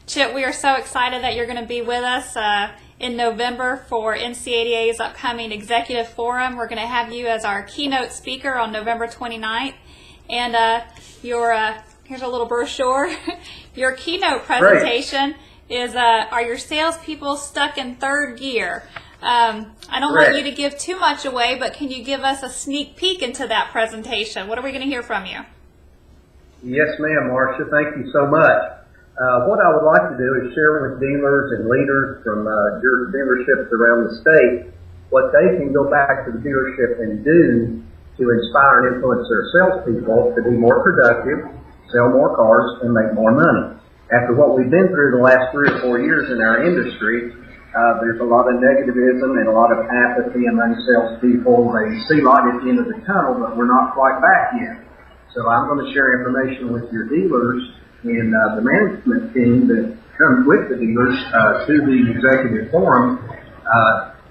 Chip, we are so excited that you're going to be with us in November for NCADA's upcoming Executive Forum. We're going to have you as our keynote speaker on November 29th. And here's a little brochure. Your keynote presentation is, are your salespeople stuck in third gear? I don't want you to give too much away, but can you give us a sneak peek into that presentation? What are we going to hear from you? Yes, ma'am, Marcia. Thank you so much. What I would like to do is share with dealers and leaders from your dealerships around the state what they can go back to the dealership and do to inspire and influence their salespeople to be more productive, sell more cars, and make more money. After what we've been through the last 3 or 4 years in our industry, there's a lot of negativism and a lot of apathy among salespeople. They see light at the end of the tunnel, but we're not quite back yet. So I'm going to share information with your dealers and the management team that comes with the dealers to the executive forum,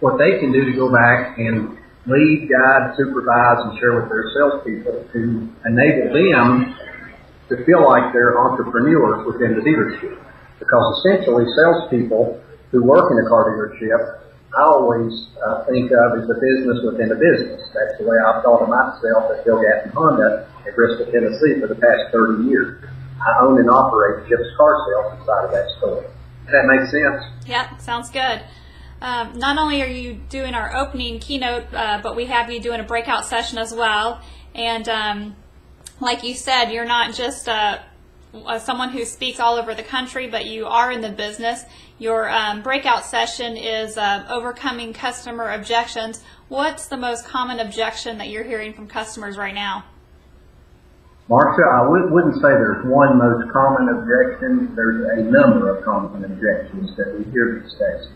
what they can do to go back and lead, guide, supervise, and share with their salespeople to enable them to feel like they're entrepreneurs within the dealership. Because essentially, salespeople who work in a car dealership, I always think of as a business within a business. That's the way I've thought of myself at Gilgat and Honda in Bristol, Tennessee for the past 30 years. I own and operate Chip's Car Sales inside of that store. Does that make sense? Yeah, sounds good. Not only are you doing our opening keynote, but we have you doing a breakout session as well. And like you said, you're not just someone who speaks all over the country, but you are in the business. Your breakout session is overcoming customer objections. What's the most common objection that you're hearing from customers right now? Marcia, I wouldn't say there's one most common objection. There's a number of common objections that we hear these days.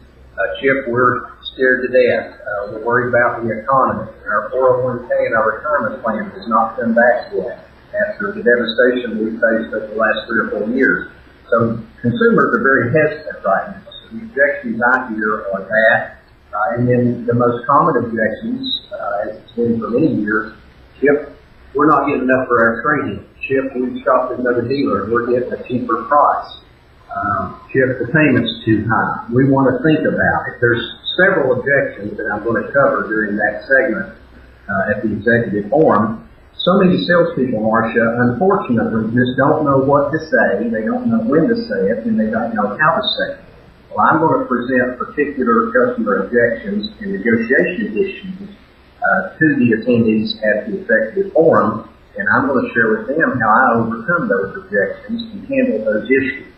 Chip, we're scared to death. We're worried about the economy. Our 401k and our retirement plan has not come back yet after the devastation we've faced over the last 3 or 4 years. So consumers are very hesitant right now. So the objections I hear are that. And then the most common objections, as it's been for many years, Chip, we're not getting enough for our training. Chip, we've shopped at another dealer and we're getting a cheaper price. Chip, the payment's too high. We want to think about it. There's several objections that I'm going to cover during that segment at the executive forum. So many salespeople, Marcia, unfortunately, just don't know what to say. They don't know when to say it, and they don't know how to say it. Well, I'm going to present particular customer objections and negotiation issues to the attendees at the executive forum, and I'm going to share with them how I overcome those objections and handle those issues.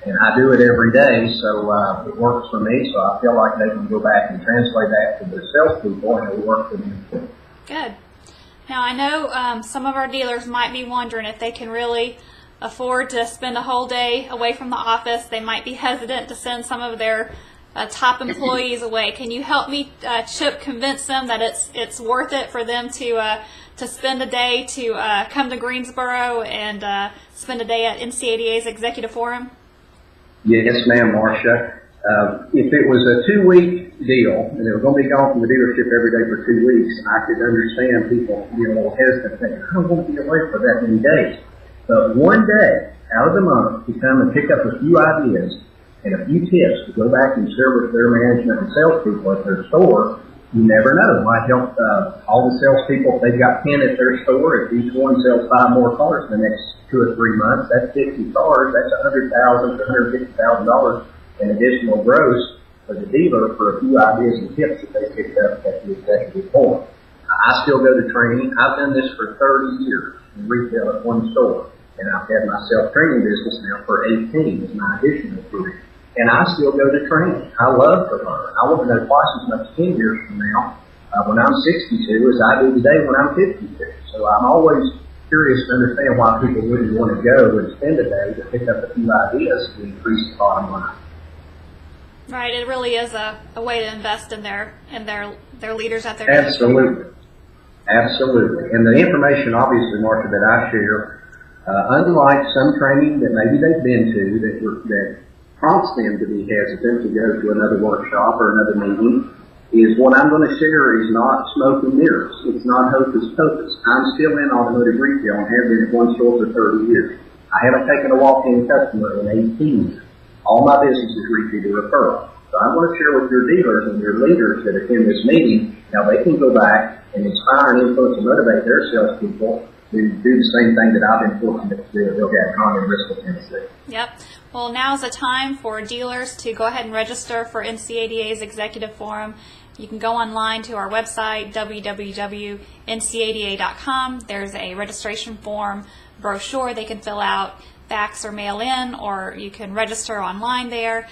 And I do it every day, so it works for me, so I feel like they can go back and translate that to their salespeople, and it'll work for them too. Good. Now, I know some of our dealers might be wondering if they can really afford to spend a whole day away from the office. They might be hesitant to send some of their top employees away. Can you help me, Chip, convince them that it's worth it for them to spend a day to come to Greensboro and spend a day at NCADA's Executive Forum? Yes, ma'am, Marcia. If it was a 2-week deal, and they were going to be gone from the dealership every day for 2 weeks, I could understand people being a little hesitant, thinking, I don't want to be away for that many days. But one day out of the month to come and pick up a few ideas and a few tips to go back and share with their management and salespeople at their store, you never know. It might help all the salespeople. If they've got 10 at their store, if each one sells 5 more cars in the next 2 or 3 months, that's 50 cars. That's $100,000 to $150,000 in additional gross for the dealer for a few ideas and tips that they picked up at the executive forum. I still go to training. I've done this for 30 years in retail at one store, and I've had my self-training business now for 18 as my additional career. And I still go to training. I love to learn. I want to know twice as much 10 years from now when I'm 62 as I do today when I'm 52. So I'm always curious to understand why people wouldn't want to go and spend a day to pick up a few ideas to increase the bottom line. Right, it really is a way to invest in their leaders at their Absolutely. Absolutely. And the information, obviously, Marcia, that I share, unlike some training that maybe they've been to that prompts them to be hesitant to go to another workshop or another meeting, is what I'm going to share is not smoke and mirrors. It's not hocus pocus. I'm still in automotive retail and have been at one store for 30 years. I haven't taken a walk-in customer in 18 years. all my businesses receive a referral. So I want to share with your dealers and your leaders that attend this meeting, now they can go back and inspire and influence and motivate their salespeople to do the same thing that I've been fortunate to do at Hillgad in Bristol, Tennessee. Yep. Well, now's the time for dealers to go ahead and register for NCADA's Executive Forum. You can go online to our website, www.ncada.com. There's a registration form brochure they can fill out, fax or mail in, or you can register online there.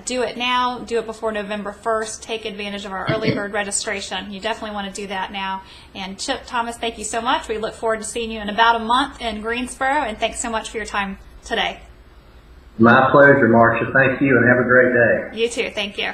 Do it now. Do it before November 1st. Take advantage of our early bird registration. You definitely want to do that now. And Chip, Thomas, thank you so much. We look forward to seeing you in about a month in Greensboro, and thanks so much for your time today. My pleasure, Marcia. Thank you, and have a great day. You too. Thank you.